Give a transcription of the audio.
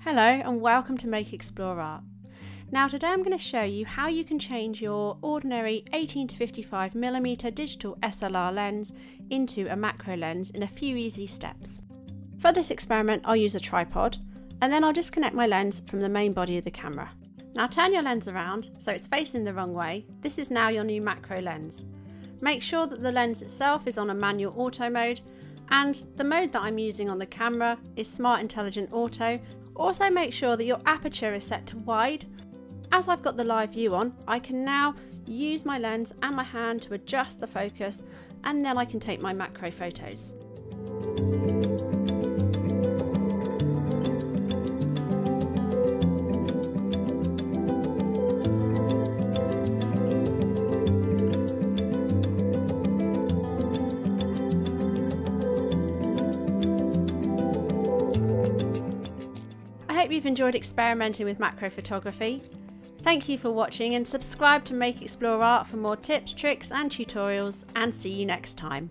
Hello and welcome to Make Explore Art. Now today I'm going to show you how you can change your ordinary 18 to 55mm digital SLR lens into a macro lens in a few easy steps. For this experiment I'll use a tripod and then I'll disconnect my lens from the main body of the camera. Now turn your lens around so it's facing the wrong way. This is now your new macro lens. Make sure that the lens itself is on a manual auto mode, and the mode that I'm using on the camera is Smart Intelligent Auto. Also make sure that your aperture is set to wide. As I've got the live view on, I can now use my lens and my hand to adjust the focus, and then I can take my macro photos. I hope you've enjoyed experimenting with macro photography. Thank you for watching and subscribe to Make Explore Art for more tips, tricks and tutorials, and see you next time.